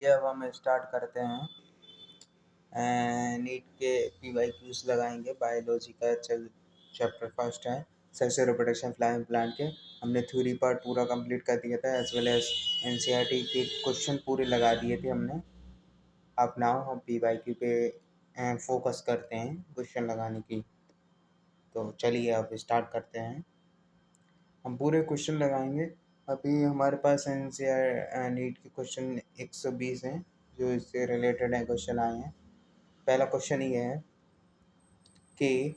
चलिए अब हम स्टार्ट करते हैं। नीट के PYQs लगाएंगे। बायोलॉजी का चैप्टर फर्स्ट है, सेक्सुअल रिप्रोडक्शन फ्लाइंग प्लांट के। हमने थ्योरी पार्ट पूरा कंप्लीट कर दिया था, एज वेल एज NCERT के क्वेश्चन पूरे लगा दिए थे हमने। अब नाउ हम PYQ पे फोकस करते हैं क्वेश्चन लगाने की। तो चलिए अब स्टार्ट करते हैं। हम पूरे क्वेश्चन लगाएंगे। अभी हमारे पास NCERT नीट के क्वेश्चन 120 हैं जो इससे रिलेटेड हैं, क्वेश्चन आए हैं। पहला क्वेश्चन ये है कि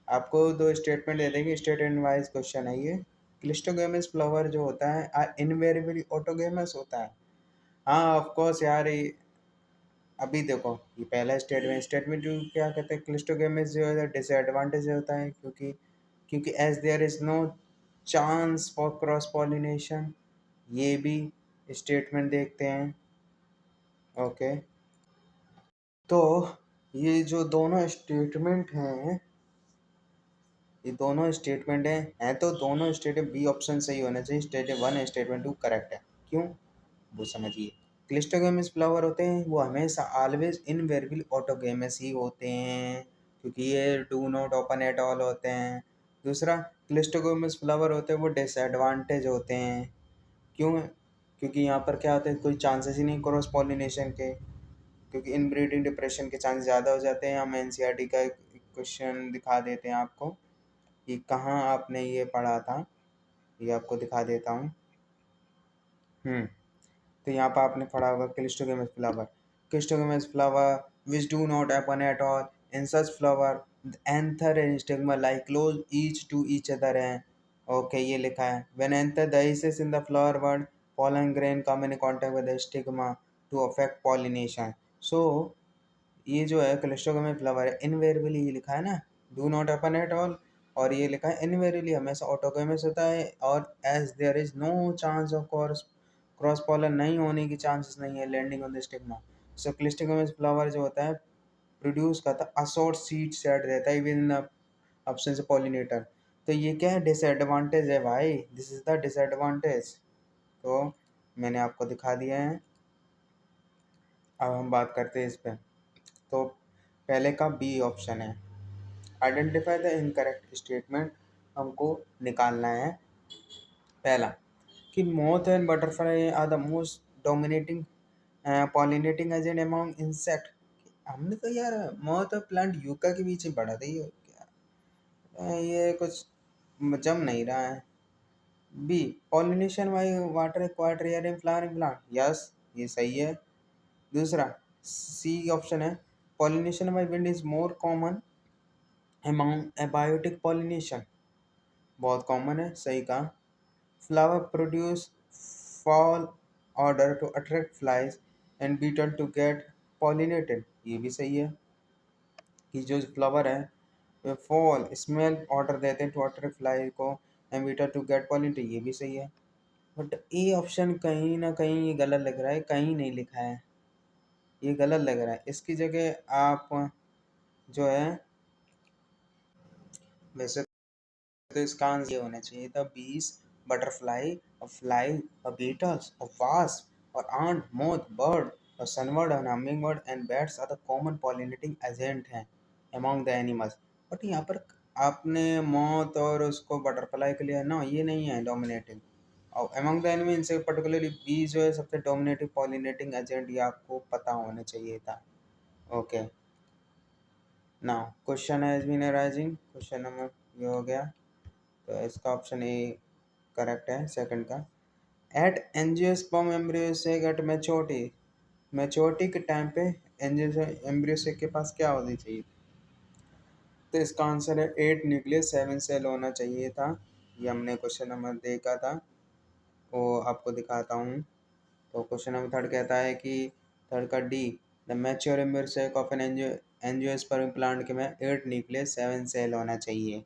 आपको दो स्टेटमेंट दे देंगे, स्टेटमेंट वाइज क्वेश्चन है ये। क्लिस्टोगेमस फ्लावर जो होता है इनवेरिएबली ऑटोगेमस होता है। हाँ ऑफ कोर्स यार, अभी देखो ये पहला स्टेटमेंट जो क्या कहते हैं, क्लिस्टोगेमस जो है डिसएडवांटेज होता है क्योंकि as there is no chance for cross pollination. ये भी स्टेटमेंट देखते हैं। ओके, तो ये जो दोनों स्टेटमेंट हैं, ये दोनों स्टेटमेंट हैं तो दोनों स्टेटमेंट बी ऑप्शन सही होना चाहिए। स्टेटमेंट 1 स्टेटमेंट 2 करेक्ट है। क्यों वो समझिए। क्लिस्टोगेमस फ्लावर होते हैं वो हमेशा ऑलवेज इनवेरिएबली ऑटोगेमस ही होते हैं, क्योंकि ये do not open at all होते हैं। दूसरा, क्लिस्टोगेमस फ्लावर होते हैं वो डिसएडवांटेज होते हैं। क्यों? क्योंकि यहाँ पर क्या होता है, कोई चांसेस ही नहीं क्रॉस पॉलिनेशन के, क्योंकि इनब्रीडिंग डिप्रेशन के चांस ज़्यादा हो जाते हैं। हम NCERT का एक क्वेश्चन दिखा देते हैं आपको कि कहाँ आपने ये पढ़ा था, ये आपको दिखा देता हूँ। तो यहाँ पर आपने पढ़ा होगा cleistogamous flower which do not happen at all. In such flower anther and stigma like close each to each other हैं। ओके, ये लिखा है when anther dehisces in the flower word pollen grain come in contact with the stigma to affect pollination। सो ये जो है cleistogamous flower है, invariably ये लिखा है ना, do not happen at all, और ये लिखा है इनवेरिएबली हमेशा ऑटोगेमस होता है, और as there is no chance of cross pollen नहीं होने की चांसेस नहीं है landing on the stigma. So cleistogamous flower जो होता है प्रोड्यूस करता है असॉर्ट सीड सेट रहता है even in absence of pollinator. तो ये क्या है, डिसएडवांटेज है भाई, दिस इज द डिसएडवांटेज। तो मैंने आपको दिखा दिया है। अब हम बात करते हैं इस पे। तो पहले का बी ऑप्शन है, आइडेंटिफाई द इनकरेक्ट स्टेटमेंट, हमको निकालना है। पहला कि moth and butterfly are the most dominating pollinating agent among insect. हमने तो यार मोथ और प्लांट यूका के बीच में पढ़ा था, ये क्या ये कुछ जम नहीं रहा है। B pollination by water required rare in flowering plant, yes ये सही है। दूसरा सी ऑप्शन है, pollination by wind is more common among abiotic pollination, बहुत कॉमन है, सही कहा। Flower produce foul order to attract flies and beetle to get pollinated, ये भी सही है कि जो फ्लावर है वे फॉल स्मेल ऑर्डर देते हैं टू अट्रैक्ट फ्लाई को and beetle to get pollinated, ये भी सही है। बट ए ऑप्शन कहीं ना कहीं ये गलत लग रहा है, कहीं नहीं लिखा है, ये गलत लग रहा है। इसकी जगह आप जो है, वैसे तो इसका आंसर ये होना चाहिए था, बीस बटरफ्लाई और फ्लाई और बीटल्स और वास्प और आंट मोथ बर्ड और सनबर्ड और hummingbird and bats are the common pollinating agent हैं अमॉन्ग द एनिमल्स। बट यहाँ पर आपने मोथ और उसको बटरफ्लाई के लिए ना, ये नहीं है डोमिनेटिंग। और अमॉन्ग द एनिमल से पर्टिकुलरली बी जो है सबसे डोमिनेटिंग पॉलिनेटिंग एजेंट, ये आपको पता होना चाहिए था। Okay, now question has been arising, question number ये हो गया। तो इसका ऑप्शन ए करेक्ट है, सेकंड का। At angiosperm embryosac at maturity के टाइम पे एम्ब्रियोसेक के पास क्या होनी चाहिए? तो इसका आंसर है 8 न्यूक्लियस 7 सेल होना चाहिए था। ये हमने क्वेश्चन नंबर देखा था, वो आपको दिखाता हूँ। तो क्वेश्चन नंबर थर्ड कहता है कि थर्ड का D, the mature embryo sac of an angiosperm plant के में 8 न्यूक्लियस 7 सेल होना चाहिए।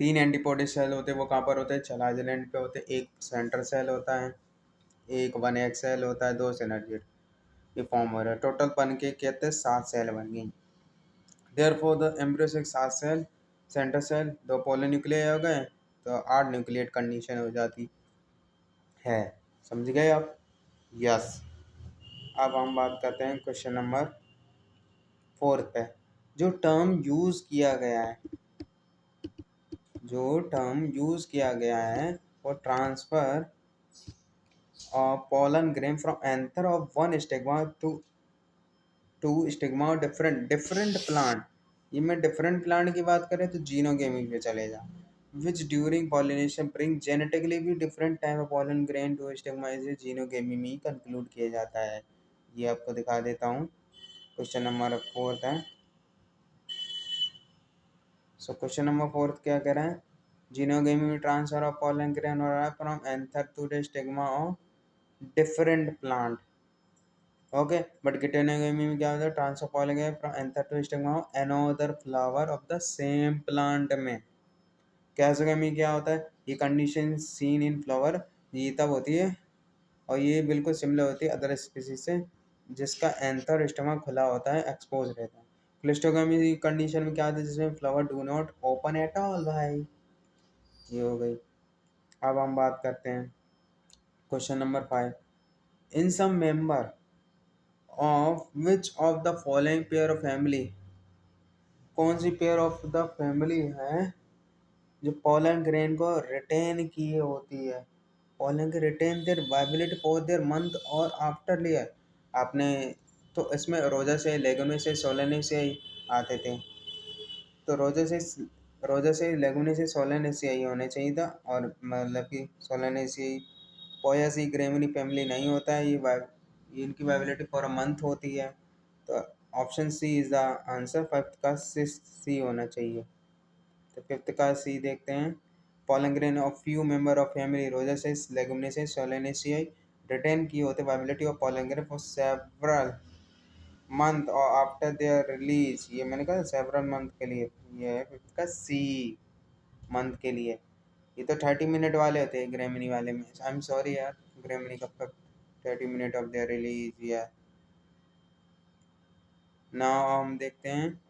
3 एंटीपॉडी सेल होते हैं, वो कहाँ पर होते हैं, चलाज एंड पे होते हैं। एक सेंटर सेल होता है, एक 1 सेल होता है, 2 सिनर्जिड, ये फॉर्म हो रहा है। टोटल बन के कहते हैं 7 सेल बन गई। Therefore the embryosac 7 cell, centre cell 2 polynuclei हो गए, तो 8 न्यूक्लिएट कंडीशन हो जाती है। समझ गए आप? यस। अब हम बात करते हैं क्वेश्चन नंबर 4 पे। जो टर्म यूज किया गया है, जो टर्म यूज किया गया है for transfer of pollen grain from anther of one stigma to stigma of different plant। ये मैं डिफरेंट प्लांट की बात करें तो जीनोगेमी पे चले जा। which during pollination bring genetically भी different type of pollen grain to stigma, इसे जीनोगेमी में ही कंक्लूड किया जाता है। ये आपको दिखा देता हूँ। क्वेश्चन नंबर 4 है। सो क्वेश्चन नंबर 4 क्या कह रहा है? जीनोगेमी में ट्रांसफर ऑफ pollen grain और from anther to the stigma of different plant. Okay, but geitonogamy में क्या होता है? Transfer pollen grain from anther to stigma of another flower of the same plant में। कैसोगेमी क्या होता है? ये कंडीशन सीन इन फ्लावर, ये तब होती है और ये बिल्कुल सिमिलर होती है अदर स्पीसीज से जिसका एंथर स्टोमा खुला होता है, एक्सपोज रहता है। क्लिस्टोगेमी कंडीशन में क्या होता है? जिसमें flower do not open at all भाई। ये हो गई। अब हम बात करते हैं question number 5। In some member of which of the following pair of family, कौन सी पेयर ऑफ द फैमिली है जो पोलन ग्रेन को रिटेन किए होती है? पोलन के retain their viability for their month और आफ्टर लेयर। आपने तो इसमें रोजा से, लेगुने से, सोलेने से आते थे। तो रोजा से, लेगुने से, सोलेने से ही होने चाहिए था, और मतलब कि सोलेने से पोयासी ग्रेमिनी फैमिली नहीं होता है। ये इनकी वाइबिलिटी फॉर अ मंथ होती है। तो option C is the answer. Fifth का सी होना चाहिए। तो फिफ्थ का सी देखते हैं। pollen grain of few member of family Rosaceae, Legumineaceae, Solanaceae retain की होते viability of pollen grain for several month और after their release। ये मैंने कहा several month के लिए, ये है फिफ्थ का सी, मंथ के लिए। ये तो 30 मिनट वाले होते हैं ग्रेमिनी वाले में। आई एम सॉरी यार, ग्रेमिनी का 30 मिनट ऑफ देयर रिलीज या। नाउ हम देखते हैं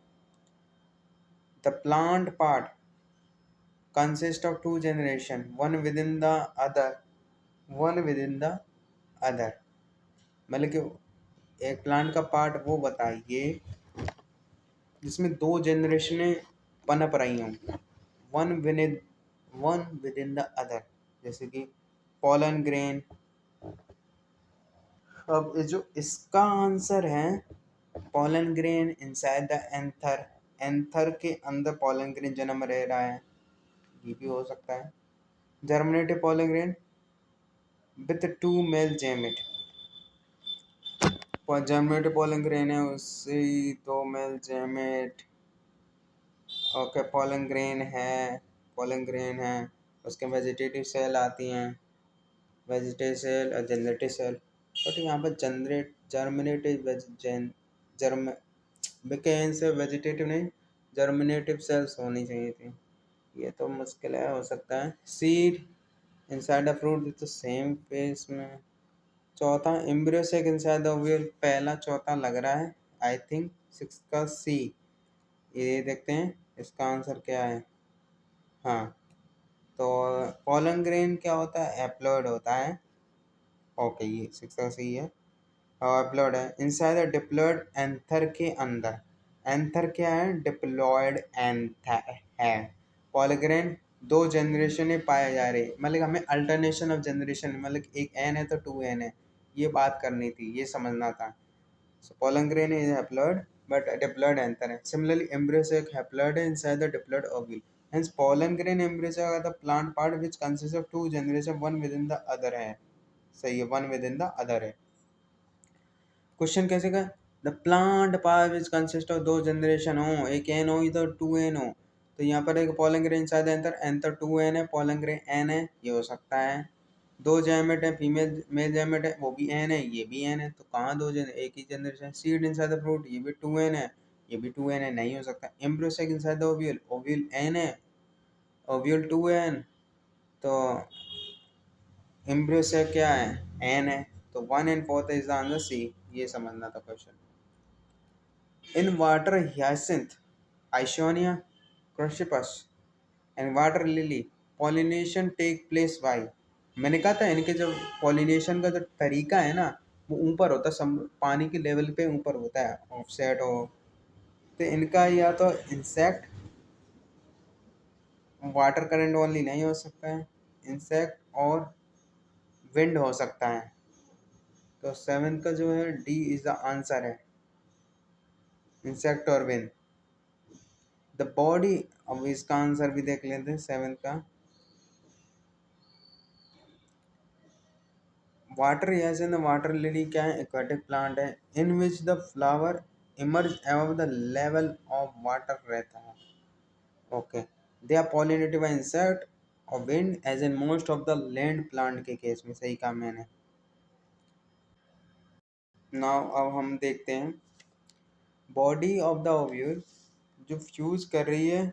the plant part consist of two generation, one within the other। मतलब कि एक प्लांट का पार्ट वो बताइए जिसमें दो जनरेशनें पनप रही हों, one with in the other. जैसे कि पोलन ग्रेन। अब जो इसका आंसर है, pollen grain inside the anther, anther के अंदर पोलन ग्रेन जन्म रह रहा है, ये भी हो सकता है। Germinative pollen grain with two male gamete, germinative pollen grain है उससे दो male gamete. Okay, pollen grain है, उसके वेजिटेटिव सेल आती हैं, वेजिटेटिव सेल और जनरेटिव सेल। बट यहाँ पर जर्मिनेटिव जर्म बिकेन से वेजिटेटिव नहीं, जर्मिनेटिव सेल्स होनी चाहिए थी। ये तो मुश्किल है, हो सकता है seed inside the fruit with the same face में। चौथा एम्ब्रियोसेक इनसाइड द ओव्यूल, पहला चौथा लग रहा है आई थिंक। सिक्स का सी। ये देखते हैं इसका आंसर क्या है। हाँ, तो पोलन ग्रेन क्या होता है? एप्लॉइड होता है। ओके, ये सिक्स का सी है। डिप्लॉयड है इनसाइड द डिप्लॉयड एंथर के अंदर। एंथर क्या है? डिप्लॉयड एंथर है। पॉलीग्रेन दो जनरेशन पाए जा रहे, मतलब हमें अल्टरनेशन ऑफ जनरेशन, मतलब एक एन है तो टू एन है, ये बात करनी थी, ये समझना था। सो pollen grain is haploid but diploid anther है। Similarly, embryosac haploid है inside the diploid ovule। Hence, pollen grain embryosac are the plant part which consists of two generations, one within the other है। सही है, one within the other है। Question कैसे का? The plant part which consist of दो generation हो, एक N हो तो टू एन हो। तो यहाँ पर एक pollen grain inside the anther, anther to n है, pollen grain एन है, ये हो सकता है। दो जैमेट है, फीमेल मेल जैमेट है, वो भी एन है, ये भी एन है, तो कहाँ दो एक ही generation. Seed inside the fruit, ये भी टू एन है, ये भी टू एन है, नहीं हो सकता। Embryo sac inside the ovule, ovule n है, ओव्यूल टू एन, तो एम्ब्रियोसेक क्या है? एन है, तो one and fourth is the answer C. ये समझना था question. In water hyacinth, Eichhornia crassipes and water lily pollination take place by. मैंने कहा था इनके जो पॉलिनेशन का जो तरीका है ना, वो ऊपर होता है, पानी के लेवल पे ऊपर होता है, ऑफसेट हो। तो इनका या तो इंसेक्ट, वाटर करंट ओनली नहीं हो सकता है, इंसेक्ट और विंड हो सकता है। तो सेवन का जो है डी इज द आंसर है, इंसेक्ट और विंड। द बॉडी, अब इसका आंसर भी देख लेते हैं सेवन का। Water, yes, in the water lily क्या है, एक्वाटिक प्लांट है, in which the flower emerge above the level of water रहता है। Okay, they are pollinated by insect और wind as in most of the land plant के case में, सही कहा मैंने। नाउ अब हम देखते हैं बॉडी ऑफ द ओव्यूल जो फ्यूज कर रही है,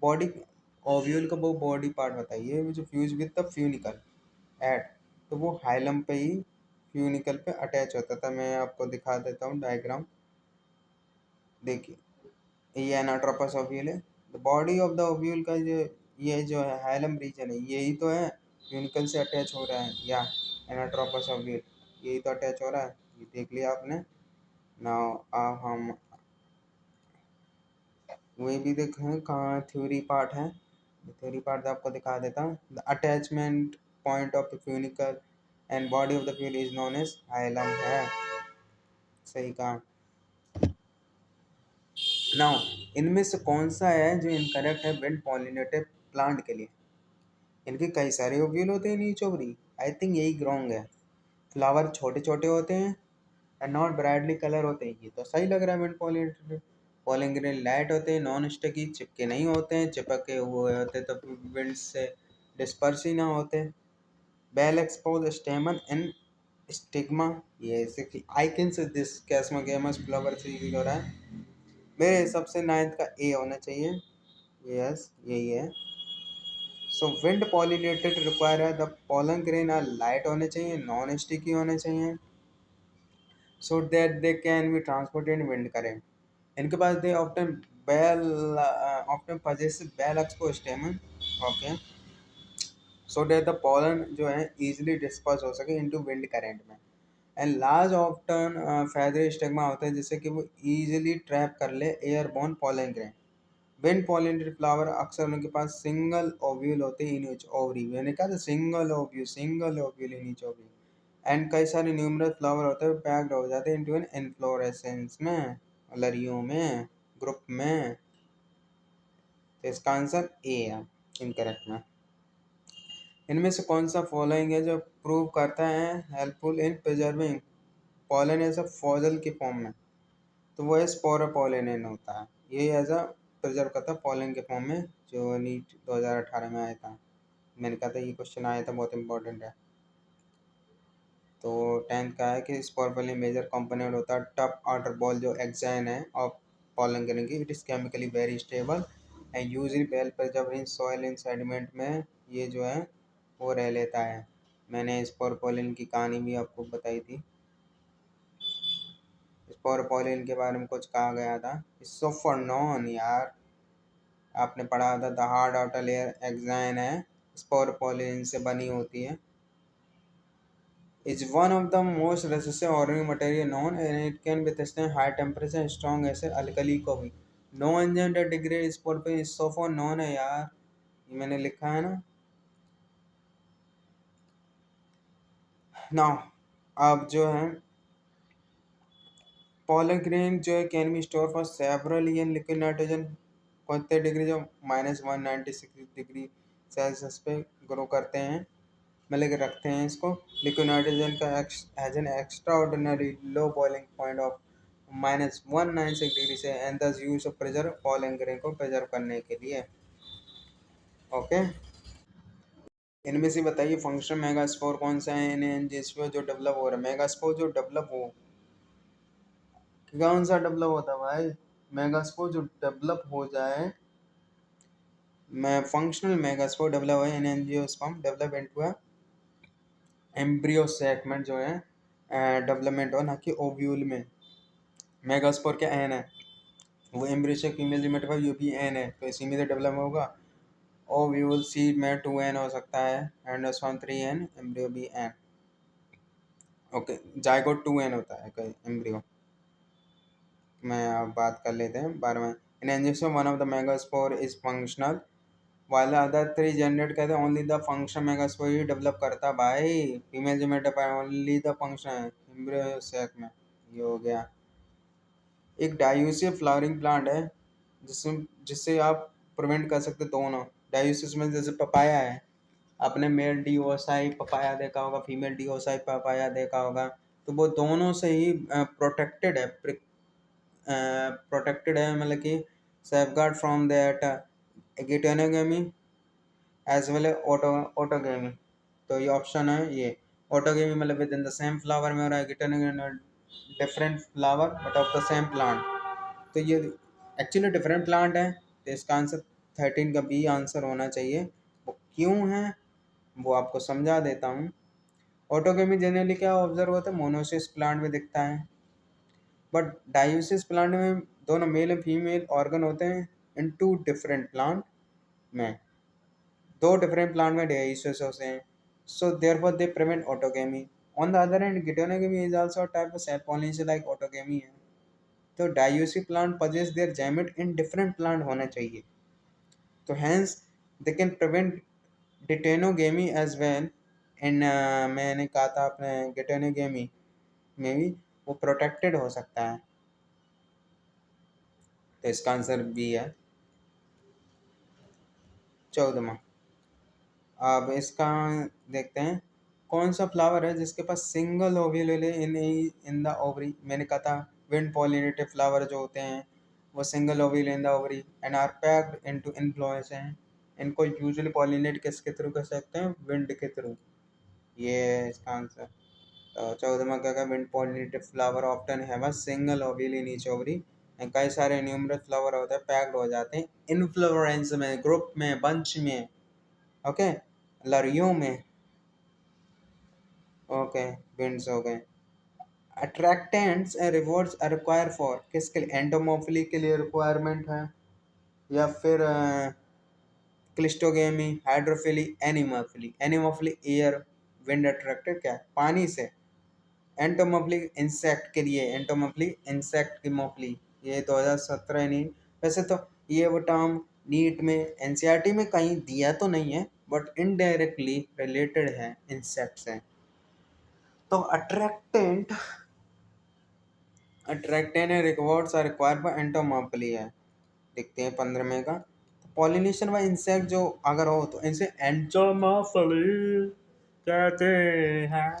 बॉडी ओव्यूल का वो बॉडी पार्ट बताइए जो fuse with the funicle at, तो वो हाइलम पे ही फ्यूनिकल पे अटैच होता था। मैं आपको दिखा देता हूँ डायग्राम, देखिए ये एनाट्रोपस ओव्यूल है। The body of the ovule का जो ये जो है हाइलम रीजन है, यही तो है फ्यूनिकल से अटैच हो रहा है, या एनाट्रोपस ओव्यूल यही तो अटैच हो रहा है, ये देख लिया आपने। नाउ हम वही भी देखें कहाँ थ्योरी पार्ट है, थ्योरी पार्ट आपको दिखा देता हूँ। The attachment point of the funicle and body of the fuel is known as hilum है, सही कहा। नाउ इनमें से कौन सा है जो इनकरेक्ट है विंड पॉलिनेटेड प्लांट के लिए? इनके कई सारे ओव्यूल होते हैं नीच ओवरी, आई थिंक यही रॉन्ग है। फ्लावर छोटे छोटे होते हैं एंड नॉट ब्राइटली कलर होते हैं, ये तो सही लग रहा है wind pollinated. Polling grain light होते हैं, नॉन स्टिकी, चिपके नहीं होते हैं, चिपके हुए होते तो विंड से डिस्पर्स ही ना होते। Well expose stamen in stigma, ये I can say this chasmogamous flower से यूज हो रहा है। मेरे हिसाब से नाइन्थ का ए होना चाहिए, यस यही है। सो विंड पॉलिनेटेड रिक्वायर है the pollen grain are light होने चाहिए, नॉन स्टिकी होने चाहिए, so that they can be transported in wind current. इनके पास they often well often possess well exposed stamen, okay, so that the pollen जो है easily disperse हो सके इनटू विंड करंट में। And large often feathery stigma होता है जिससे कि वो इजीली ट्रैप कर ले airborne pollen grain. Wind pollinated flower अक्सर उनके पास सिंगल ओव्यूल होते हैं इन ईच ओवरी, मैंने कहा था single ovule in each ovary. And कई सारे न्यूमरस फ्लावर होते हैं पैक्ड हो जाते हैं इनटू एन इनफ्लोरेसेंस में, लड़ियों में, ग्रुप में। तो इसका आंसर ए है इनकरेक्ट में। इनमें से कौन सा फॉलोइंग है जो प्रूव करता है helpful in preserving pollen as a fossil के फॉर्म में? तो वो है स्पोरोपोलिनेन होता है, ये एज अ प्रिजर्व करता है पॉलन के फॉर्म में, जो नीट 2018 में आया था। मैंने कहा था ये क्वेश्चन आया था, बहुत इंपॉर्टेंट है। तो 10th का है कि स्पोरोपोलिन मेजर कंपोनेंट होता है टफ आउटर बॉल जो एक्साइन है ऑफ पॉलन ग्रेन की, it is chemically very stable and usually well preserve in soil in sediment में ये जो है वो रह लेता है। मैंने स्पोरोपोलिन की कहानी भी आपको बताई थी, स्पोरोपोलिन के बारे में कुछ कहा गया था, सोफोनॉन यार, आपने पढ़ा था the hard outer layer exine है, स्पोरोपोलिन से बनी होती है। is one of the most resistant organic material known and it can withstand high temperature and strong acid alkali को भी। No enzyme that degrades sport is so far known है यार, ये मैंने लिखा है ना। नाउ अब जो है pollen grain जो है can be store for several year liquid nitrogen, कितने डिग्री जो -196 डिग्री सेल्सियस पे ग्रो करते हैं, मतलब कि रखते हैं इसको। लिक्विड नाइट्रोजन का has an extra ordinary low boiling point of -196 degree से एंड दस use of pleasure pollen grain को प्रिजर्व करने के लिए, ओके। इनमें से बताइए फंक्शन मेगास्पोर कौन सा है इन जिसमें जो डेवलप हो रहा है, मेगास्पोर जो डेवलप हो, कौन सा डेवलप होता है भाई? मेगास्पोर जो डेवलप हो जाए, मैं फंक्शनल मेगास्पोर डेवलप है इन angiosperm develop into a embryo segment जो है डेवलपमेंट हो, ना कि ओव्यूल में। मेगास्पोर क्या एन है, वो एम्ब्रियो से फीमेल जिमेटिफाई यू भी एन है, तो इसी में से डेवलप होगा। ओव्यूल सीड में 2n हो सकता है, एंडोस्पर्म 3n, एम्ब्रियो भी n, ओके, जाइगोट 2n होता है कोई एम्ब्रियो। मैं अब बात कर लेते हैं 12 में। इन angiosperm one of the megaspore is functional while the other three generate कहते हैं only the function megaspore he develop करता भाई। फीमेल जिमेटोफाइट ओनली द फंक्शन है एम्ब्रियो सैक में। ये हो गया। एक डायूसियस फ्लावरिंग प्लांट है जिससे जिससे आप प्रिवेंट कर सकते दोनों। डायूसियस में जैसे पपाया है, आपने मेल डीओसाई पपाया देखा होगा, फीमेल डीओसाई पपाया देखा होगा, तो वो दोनों से ही प्रोटेक्टेड है। प्रोटेक्टेड है मतलब कि safeguard from that geitonogamy as well autogamy. तो ये ऑप्शन है ये। ऑटोगेमी मतलब within the same flower में हो रहा है, geitonogamy different flower but of the same plant. तो ये एक्चुअली डिफरेंट प्लांट है, तो इसका आंसर 13 का बी आंसर होना चाहिए। वो क्यों है वो आपको समझा देता हूँ। ऑटोगेमी जनरली क्या ऑब्जर्व होता है, मोनोसिस प्लांट में दिखता है, बट डायोसिस प्लांट में दोनों मेल एंड फीमेल ऑर्गन होते हैं इन टू डिफरेंट प्लांट में। दो डिफरेंट प्लांट में डायोसिस होते हैं, so therefore they prevent autogamy. On the other hand geitonogamy is also a type of self pollination like autogamy है। तो dioecious plant possess their gamete in different plant होना चाहिए, तो hence they can prevent geitonogamy as well in. मैंने कहा था अपने गिटेनोगेमी में भी वो प्रोटेक्टेड हो सकता है, तो इसका आंसर बी है। 14वां। अब इसका देखते हैं कौन सा फ्लावर है जिसके पास single ovule in in the ovary. मैंने कहा था विंड पॉलिनेटेड फ्लावर जो होते हैं वो single ovule in the ovary and are packed into inflorescence हैं। इनको यूजुअली पॉलिनेट किसके थ्रू कर सकते हैं, विंड के थ्रू। ये है इसका आंसर। तो 14वां क्या wind pollinated flower often have a single ovule in each ovary and कई सारे न्यूमरस फ्लावर होते हैं पैक्ड हो जाते हैं इनफ्लोरेंस में, ग्रुप में, बंच में। ओके, लड़ियों में। ओके, विंड्स हो गए। Attractants and rewards are require for किसके लिए, एंडोमोफिली के लिए रिक्वायरमेंट है, या फिर cleistogamy, hydrophily, anemophily. Anemophily air, wind attracted क्या है पानी से। एंटोमोफिली इंसेक्ट के लिए, एंटोमोफिली इंसेक्ट की मोफिली। ये 2017 नहीं, वैसे तो ये वो टर्म नीट में एनसीईआरटी में कहीं दिया तो नहीं है, बट इनडायरेक्टली रिलेटेड है इंसेक्ट से। तो attractant and rewards are required for entomophily है। देखते हैं 15वें का। पॉलिनेशन बाय इंसेक्ट जो अगर हो तो इनसे एंटोमोफिली कहते हैं।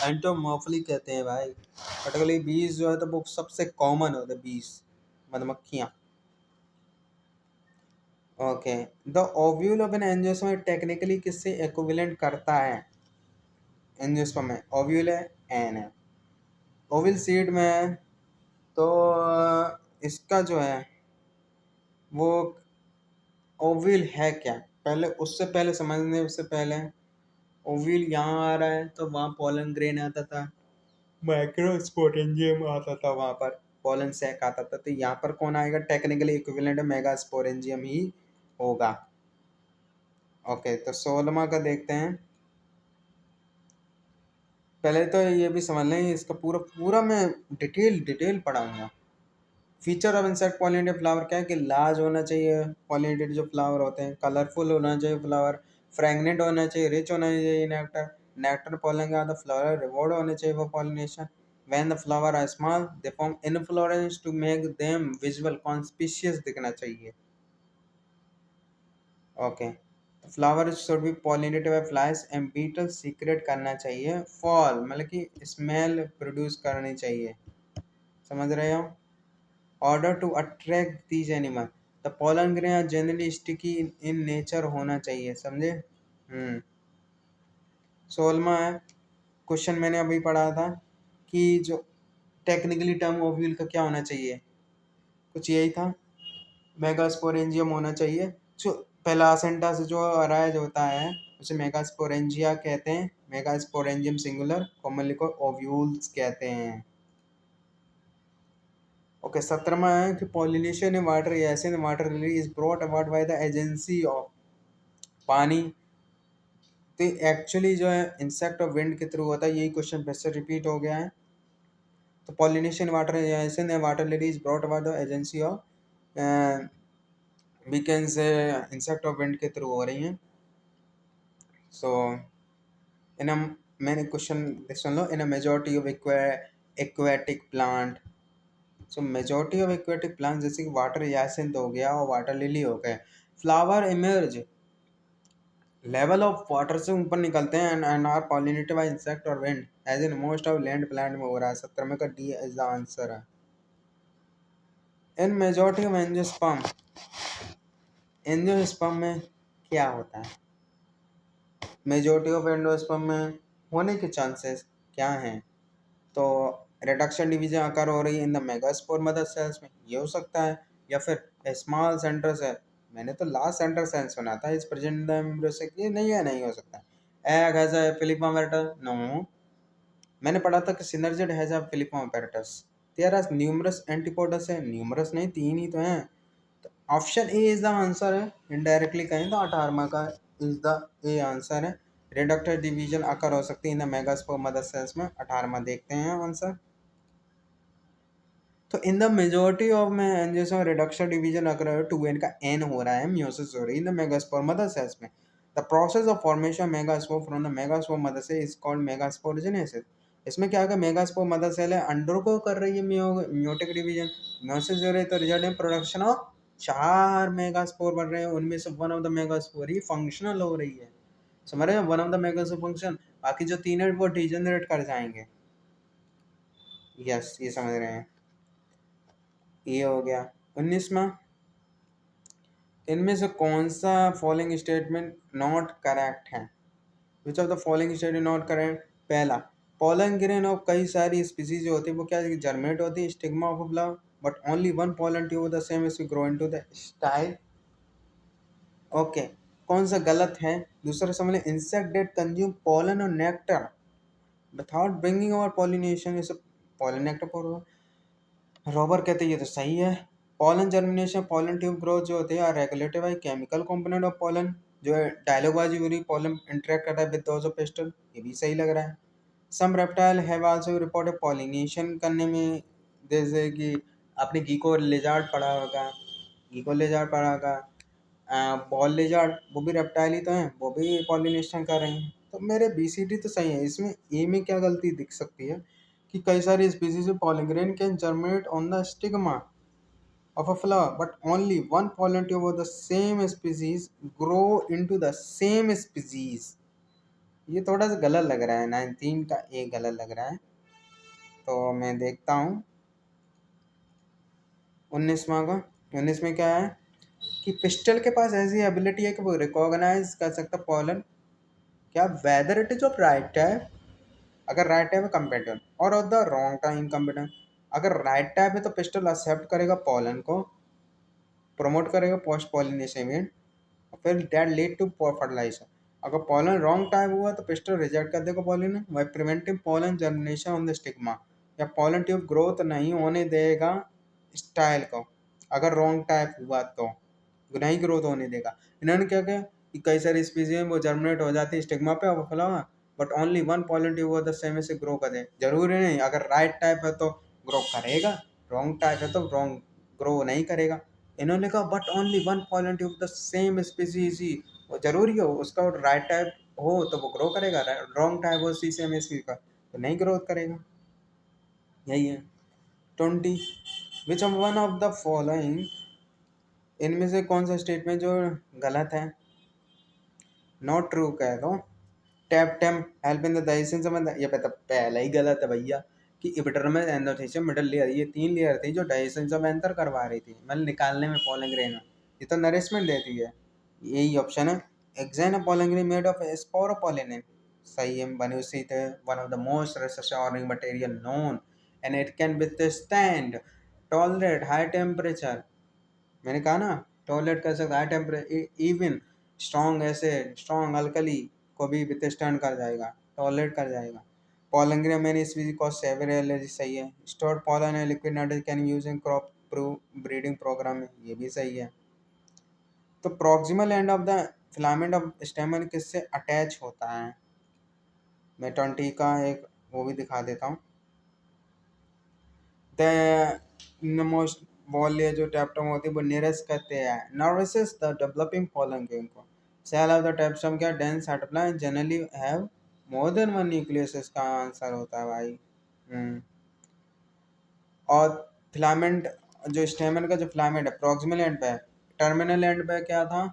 एंटोमोफिली कहते हैं भाई। पर्टिकुलरली बीज जो है तो वो सबसे कॉमन होता है, बीज मधुमक्खियाँ। Okay, the ovule of an angiosperm technically किससे इक्विवेलेंट करता है। एंजियोस्पर्म में ओव्यूल है, एन है। ओव्यूल सीड में है, तो इसका जो है वो ओव्यूल है क्या, पहले उससे पहले समझने उससे पहले ओव्यूल यहाँ आ रहा है तो वहाँ पोलन ग्रेन आता था, माइक्रोस्पोरेंजियम आता था, वहाँ पर पोलन सैक आता था। तो यहाँ पर कौन आएगा, टेक्निकली इक्विवेलेंट मेगास्पोरेंजियम ही होगा। ओके, तो 16वां का देखते हैं। पहले तो ये भी समझ लें, इसका पूरा पूरा मैं डिटेल पढ़ाऊंगा। Feature of insect pollinated flower क्या है कि लार्ज होना चाहिए, पॉलिनेटेड जो फ्लावर होते हैं कलरफुल होना चाहिए फ्लावर, फ्रेगनेंट होना चाहिए, रिच होना चाहिए नेक्टर, नेक्टर पोलन का द फ्लावर रिवॉर्ड होने चाहिए वो pollination. When the flower are small they form inflorescence to make them visual conspicuous दिखना चाहिए। Okay, flower should be pollinated by flies and beetle secrete करना चाहिए फॉल मतलब कि स्मेल प्रोड्यूस करनी चाहिए। समझ रहे हो। order to attract these animal the pollen grain are generally sticky in nature होना चाहिए, समझे। 16वां है क्वेश्चन मैंने अभी पढ़ा था कि जो टेक्निकली टर्म ओव्यूल का क्या होना चाहिए, कुछ यही था, मेगास्पोरेंजियम होना चाहिए। जो प्लासेंटा से जो अराइज होता है उसे मेगास्पोरेंजिया कहते हैं, मेगास्पोरेंजियम सिंगुलर, कॉमनली को ओव्यूल्स कहते हैं। ओके, 17वां है कि पॉलिनेशन इन वाटर ऐसे in water lily is brought about by the agency of पानी तो एक्चुअली जो है इंसेक्ट और विंड के थ्रू होता है, यही क्वेश्चन फिर से रिपीट हो गया है। तो pollination water agency water lily is brought about the agency of we can say insect और विंड के थ्रू हो रही हैं। सो इन अ मैंने क्वेश्चन सुन लो, in a majority of aquatic plant, so majority of aquatic plant जैसे कि वाटर यासेंट हो गया और वाटर लिली हो गए, flower emerge level of water से ऊपर निकलते हैं and are pollinated by insect और wind as in most of land plant में हो रहा है। 70 में का डी इज द आंसर है। इन मेजॉरिटी ऑफ एंजियोस्पर्म, एंजियोस्पर्म में क्या होता है? मेजॉरिटी ऑफ एंजियोस्पर्म में होने के चांसेस क्या हैं? तो रिडक्शन डिवीजन अकर हो रही है in the megaspore mother cells में, ये हो सकता है, या फिर स्मॉल सेंटर सेल, मैंने तो लास्ट सेंटर सेल सुना था इस प्रेजेंट एम्ब्रियो से, ये नहीं है, नहीं हो सकता। Egg has a filiform no, मैंने पढ़ा था कि synergid has a filiform apparatus, there are numerous antipodals है, न्यूमरस नहीं, तीन ही तो हैं। तो option A is the answer है, इनडायरेक्टली कहें तो 18वां का इज द ए आंसर है। रिडक्टर डिवीजन अकर हो सकती है in the megaspore mother cells में, 18वां देखते हैं आंसर। तो इन द मेजोरिटी ऑफ में जैसे रिडक्शन डिवीजन अगर 2n का n हो रहा है, म्यूसिस हो रही है in the megaspore mother cells में, the process of formation megaspore from the megaspore mother cell is called megasporogenesis. इसमें क्या है, मेगास्पोर मदर सेल है, अंडर को कर रही है म्योटिक डिवीजन, म्यूसिस हो रही है, तो result in production of 4 megaspore बन रहे हैं, उनमें से one of the megaspore he functional हो रही है। समझ रहे हैं, one of the megaspore function, बाकी जो तीन है वो डिजेनरेट कर जाएंगे। यस, ये समझ रहे हैं। ये हो गया 19वां, इनमें से कौन सा फॉलोइंग स्टेटमेंट नॉट करेक्ट है? विच of the following statement not correct? पहला, पोलन ग्रेन ऑफ कई सारी स्पीसीज जो होती है वो क्या जर्मिनेट होती है stigma of flower, but only one pollen tube the same is grow into the style. Okay, कौन सा गलत है? दूसरा समझ, इंसेक्ट डेट कंज्यूम पोलन और नेक्टर विदाउट ब्रिंगिंग और पॉलिनेशन, इसे पोलन नेक्टर रॉबर कहते हैं, ये तो सही है। Pollen germination, pollen tube growth जो होते हैं are regulated by chemical component of pollen, जो है डायलॉग बाजी हो रही, पॉलन इंटरेक्ट करता है विद दोज ऑफ पेस्टल, ये भी सही लग रहा है। Some reptile have also reported pollination करने में, जैसे कि आपने गीको लेजार्ड पढ़ा होगा, गीको लेजार्ड पढ़ा होगा, बॉल लेजार्ड, वो भी रेप्टाइल ही तो हैं, वो भी पॉलिनेशन कर रहे हैं। तो मेरे बीसीडी तो सही है, इसमें ए में क्या गलती दिख सकती है कि कई सारी स्पीसीज में pollen grain can germinate on the stigma of a flower, but only one pollen tube of the same species grow into the same species। ये थोड़ा सा गलत लग रहा है, 19 का ए गलत लग रहा है। तो मैं देखता हूँ 19वां का। 19 में क्या है कि पिस्टल के पास ऐसी एबिलिटी है कि वो रिकॉग्नाइज कर सकता पॉलन, क्या whether it is of right type, अगर राइट टाइप है कंपेटेंट, और of the wrong time competent. अगर राइट टाइप है तो पिस्टल एक्सेप्ट करेगा पॉलन को, प्रमोट करेगा पोस्ट पॉलिनेशन इवेंट, और फिर दैट लीड टू फर्टिलाइजेशन। अगर पॉलन रॉन्ग टाइप हुआ तो पिस्टल रिजेक्ट कर देगा pollen, by preventing pollen germination on the stigma, या पॉलन ट्यूब ग्रोथ नहीं होने देगा स्टाइल को, अगर रॉन्ग टाइप हुआ तो नहीं ग्रोथ होने देगा। इन्होंने क्या किया कि कई सारी स्पीसीज में वो जर्मिनेट हो जाती है स्टिग्मा पे और flower, but only one pollen tube the same से ग्रो कर दे, जरूरी नहीं, अगर राइट टाइप है तो ग्रो करेगा, रॉन्ग टाइप है तो रॉन्ग ग्रो नहीं करेगा। इन्होंने कहा but only one pollen tube the same species ही, वो जरूरी हो उसका राइट टाइप हो तो वो ग्रो करेगा, रॉन्ग टाइप हो सी सेम स्पीसी का तो नहीं ग्रोथ करेगा। यही है 20, which one of the following, इनमें से कौन सा स्टेटमेंट जो गलत है? नॉट ट्रू कह दो। Tap time help in the digestion समझ, ये पता पहला ही गलत है भैया, कि इपिडर्मल एंडोथेलियम मिडल लेयर, ये 3 लेयर थी जो डाइजेशन सब एंटर करवा रही थी, मतलब निकालने में पोलन ग्रेन में, ये तो नरिशमेंट देती है, यही ऑप्शन है। Exine pollen grain made of sporopollenin, सही है, बनी उसी थे, one of the most resistant material known, and it can withstand tolerate high temperature, मैंने कहा ना टॉलरेट कर सकता high temperature, even strong acid strong alkali को भी विथस्टैंड कर जाएगा, टॉलरेट कर जाएगा। Pollen grain many species cause severe allergy, सही है। Stored pollen and liquid nitrogen can use in crop breeding programme में, ये भी सही है। तो proximal end of the filament of स्टेमन किससे अटैच होता है? मैं 20 का एक वो भी दिखा देता हूँ। द मोस्ट बॉल ये जो टैप्टम होती है वो नियरेस्ट कहते हैं nourishes the developing pollen grain को। सेल ऑफ द टैप्टम क्या dense cytoplasm generally have more than one nucleus, इसका आंसर होता है भाई। और फिलामेंट जो स्टेमन का जो फिलामेंट है प्रॉक्सिमल एंड पे, टर्मिनल एंड पे क्या था?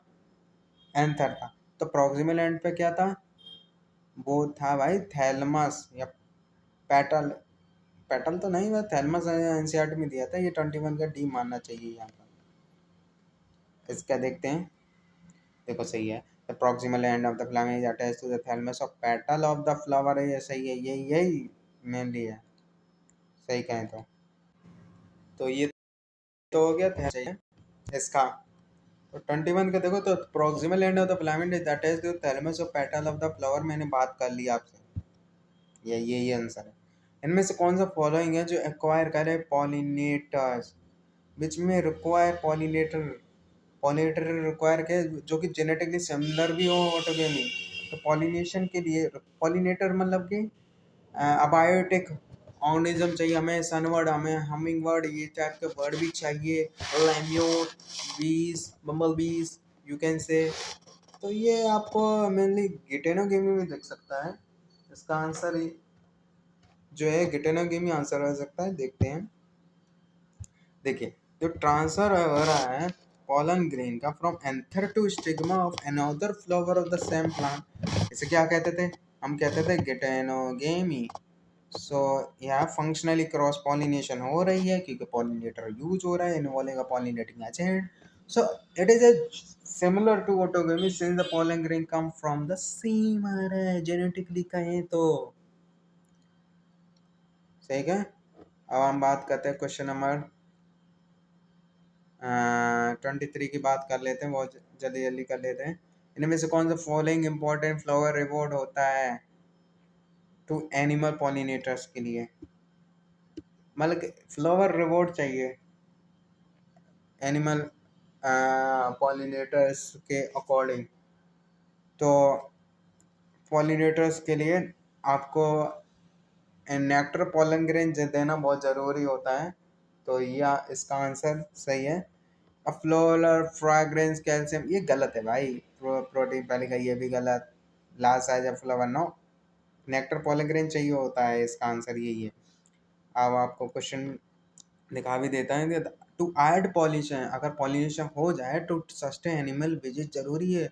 एंथर था। तो प्रॉक्सिमल एंड पे क्या था? वो था भाई थैलमस या पेटल। पेटल तो नहीं, वह थैलमस एनसीईआरटी में दिया था। ये 21 का डी मानना चाहिए यहाँ पर। इसका देखते हैं। देखो सही है। The proximal end of the flower is attached to the thalamus of petal of the flower है, ये सही है। यही मेनली है, सही कहें तो ये तो हो गया था इसका। तो 21 का देखो तो proximal end of the filament is attached to thalamus of petal of the flower, मैंने बात कर ली आपसे। ये आंसर है। इनमें से कौन सा फॉलोइंग है जो एक्वायर करे पॉलिनेटर्स, विच में रिक्वायर पॉलिनेटर, पॉलिनेटर रिक्वायर के जो कि जेनेटिकली सिमिलर भी हो ऑटोगेमी। तो पॉलिनेशन के लिए पॉलिनेटर मतलब कि अबायोटिक ऑर्गेनिज्म चाहिए हमें, सनवर्ड हमें हमिंग वर्ड ये टाइप के वर्ड भी चाहिए, लैम्योट बीज बम्बल बीज यू कैन से। तो ये आपको मेनली गिटेनोगेमी में दिख सकता है। इसका आंसर जो है गिटेनोगेमी आंसर हो सकता है। देखते हैं। देखिए जो ट्रांसफर हो रहा है पॉलन ग्रेन का from anther to stigma of another flower of the same plant, इसे क्या कहते थे? हम कहते थे गिटेनोगेमी। सो यहाँ फंक्शनली क्रॉस पॉलिनेशन हो रही है क्योंकि पॉलिनेटर यूज हो रहा है, involving a pollinating agent. So it is a similar to autogamy since the pollen grain come from the same array genetically कहें तो। सही है। अब हम बात करते हैं क्वेश्चन नंबर 23 की बात कर लेते हैं, बहुत जल्दी जल्दी कर लेते हैं। इनमें से कौन सा फॉलोइंग इंपॉर्टेंट फ्लावर रिवॉर्ड होता है टू एनिमल पॉलिनेटर्स के लिए? मतलब फ्लावर रिवॉर्ड चाहिए एनिमल पॉलिनेटर्स के अकॉर्डिंग। तो पॉलिनेटर्स के लिए आपको नेक्टर पॉलन ग्रेन देना बहुत ज़रूरी होता है। तो यह इसका आंसर सही है। फ्लोरल फ्रेग्रेंस कैल्शियम ये गलत है भाई। प्रोटीन पहले का ये भी गलत। Last size of flower no, nectar pollen grain चाहिए होता है, इसका आंसर यही है। अब आपको क्वेश्चन दिखा भी देता है। टू ऐड पॉलिनेशन, अगर पॉलिनेशन हो जाए टू सस्टेन एनिमल विजिट जरूरी है।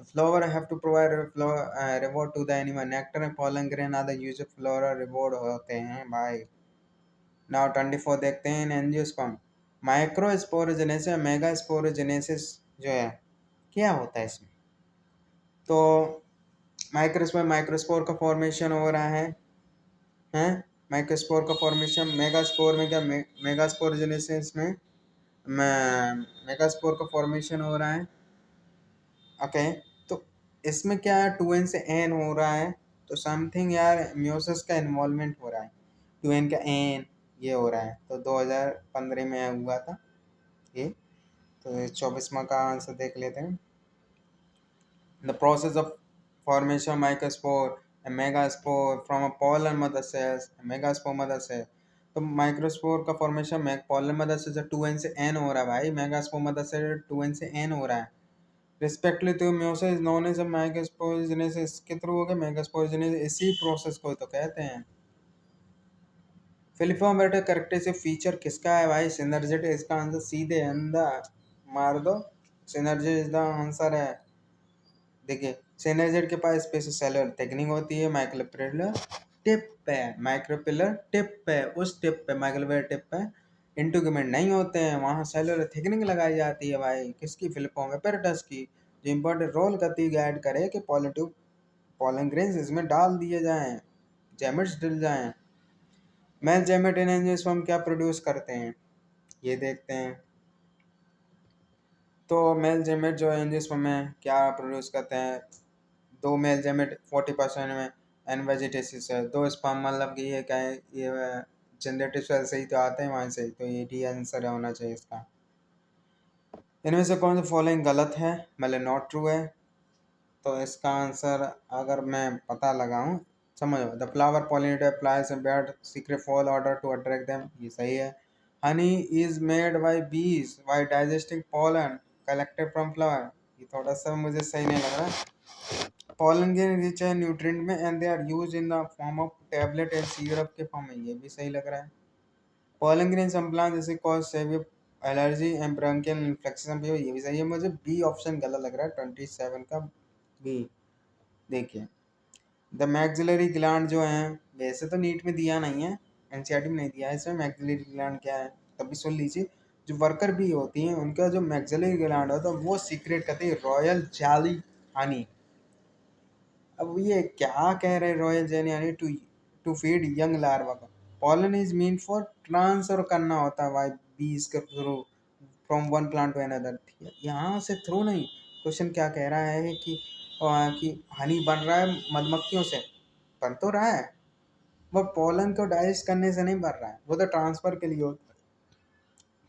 Flower have to provide reward to the animal, nectar and pollen grain are the used floral reward होते हैं भाई। नाउ 24 देखते हैं एंजियोस्पर्म। माइक्रोस्पोरोजेनेसिस मेगा स्पोरोजेनेसिस जो है क्या होता है इसमें? तो माइक्रोस्पोर का फॉर्मेशन हो रहा है हैं। माइक्रोस्पोर का फॉर्मेशन मेगास्पोर में क्या मेगास्पोरोजेनेसिस में मेगास्पोर का फॉर्मेशन हो रहा है। ओके। तो इसमें क्या है 2n से n हो रहा है। तो समथिंग यार म्यूसिस का इन्वॉल्वमेंट हो रहा है। 2n का n ये हो रहा है। तो 2015 में हुआ था ये। तो 24वां का आंसर देख लेते हैं। The process of formation of microspore and megaspore from a pollen mother cells and megaspore mother cell। तो माइक्रोस्पोर का फॉर्मेशन pollen mother cells से 2n से n हो रहा है भाई, मेगास्पोर मदर से 2n से n हो रहा है। Respectively to meiosis known as megasporogenesis के थ्रू हो गया मेगास्पोरोजेनेसिस, इसी प्रोसेस को तो कहते हैं। फिलिफॉर्म बेटा करेक्टरिस्टिक फीचर किसका है भाई? सिनर्जिट। इसका आंसर सीधे अंदर मार दो, सिनर्जी इज द आंसर है। देखिए सिनर्जिट के पास स्पेशल सेलुलर टेक्निक होती है, माइक्रोपिलर टिप पे, माइक्रोपिलर टिप पे, उस टिप पे माइक्रोपिलर टिप पे इंटीग्यूमेंट नहीं होते हैं, वहाँ सेलुलर थिकनिंग लगाई जाती है भाई। किसकी? फिलिफॉर्म एपेरेटस की, जो इंपॉर्टेंट रोल करती है गाइड करे कि पॉलिटिव पॉलन ग्रेन्स इसमें डाल दिए जाएं, जैमेट्स डल जाएं। मेल जैमेट इन एंजियोस्पर्म क्या प्रोड्यूस करते हैं ये देखते हैं। तो मेल जैमेट जो एंजियोस्पर्म में क्या प्रोड्यूस करते हैं? दो मेल जैमेट 40% में एन वेजिटेसिस है, दो स्पर्म मतलब कि ये क्या है, ये जनरेटिव सेल से ही तो आते हैं वहाँ से। तो ये डी आंसर होना चाहिए इसका। इनमें से कौन सा फॉलोइंग गलत है मतलब नॉट ट्रू है? तो इसका आंसर अगर मैं पता लगाऊं, समझो, the flower pollinator applies a bad secret fall order to attract them, ये सही है। Honey is made by bees by digesting pollen collected from flower, ये थोड़ा सा मुझे सही नहीं लग रहा। pollen grain रिच है न्यूट्रिएंट में and they are use in the form of tablet and syrup के फॉर्म में, ये भी सही लग रहा है। pollen grain some plants जैसे cause severe allergy and bronchial infection, ये भी सही है। मुझे बी ऑप्शन गलत लग रहा है 27 का बी। देखिए, द मैक्सिलरी ग्लैंड जो है, वैसे तो नीट में दिया नहीं है, एनसीईआरटी में नहीं दिया है इसमें मैक्सिलरी ग्लैंड क्या है, तभी सुन लीजिए। जो वर्कर बी होती हैं उनका जो मैक्सिलरी ग्लैंड होता है वो सीक्रेट करती है रॉयल जेली हनी। अब ये क्या कह रहे हैं, royal jelly honey to to feed young larva का। Pollen is mean for transfer करना होता है भाई बीज के through from one plant to another, यहाँ से थ्रू नहीं। क्वेश्चन क्या कह रहा है कि हनी बन रहा है मधुमक्खियों से, बन तो रहा है, वो पोलन को डाइजेस्ट करने से नहीं बन रहा है, वो तो ट्रांसफर के लिए होता है,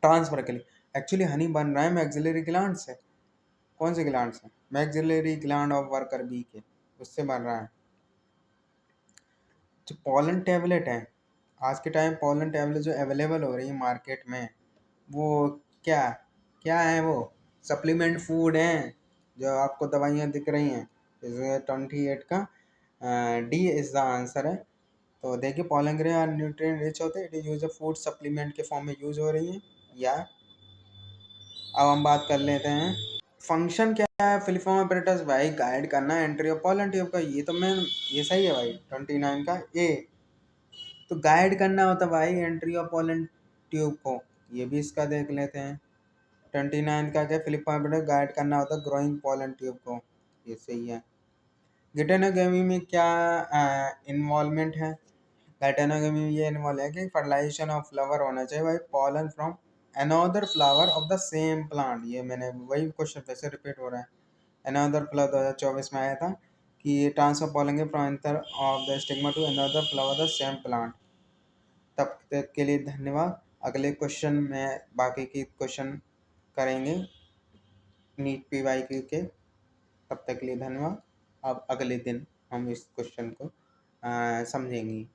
ट्रांसफर के लिए। एक्चुअली हनी बन रहा है मैक्सिलरी ग्लैंड से। कौन से ग्लैंड से? Maxillary gland of worker bee के, उससे बन रहा है। जो पोलन टैबलेट है, आज के टाइम पोलन टैबलेट जो अवेलेबल हो रही है मार्केट में, वो क्या क्या है, वो सप्लीमेंट फूड हैं जो आपको दवाइयाँ दिख रही हैं। जैसे 28 का डी इज द आंसर है। तो देखिए, पोलन ग्रेन और न्यूट्रिएंट रिच होते हैं, it is use food supplement के फॉर्म में यूज हो रही है। या अब हम बात कर लेते हैं फंक्शन क्या है फिलिफॉर्म apparatus, भाई गाइड करना एंट्री ऑफ पोलन ट्यूब का, ये तो मैं, ये सही है भाई 29 का ए। तो गाइड करना होता भाई एंट्री ऑफ पोलन ट्यूब को, ये भी इसका देख लेते हैं। 29 का क्या, फिलिपॉर्म apparatus गाइड करना होता ग्रोइंग पोलन ट्यूब को, ये सही है। गिटेनोगेमी में क्या इन्वॉल्वमेंट है? गाइटेनोगेमी में ये इन्वॉल्व है कि फर्टिलाइजेशन ऑफ फ्लावर होना चाहिए भाई pollen from another flower of the same plant, ये मैंने वही क्वेश्चन फिर से रिपीट हो रहा है। अनदर फ्लावर 2024 में आया था कि transfer pollen from anther of the stigma to another flower the same plant. तब तक के लिए धन्यवाद। अगले क्वेश्चन में बाकी की क्वेश्चन करेंगे नीट PYQ के। तब तक के लिए धन्यवाद। अब अगले दिन हम इस क्वेश्चन को समझेंगे।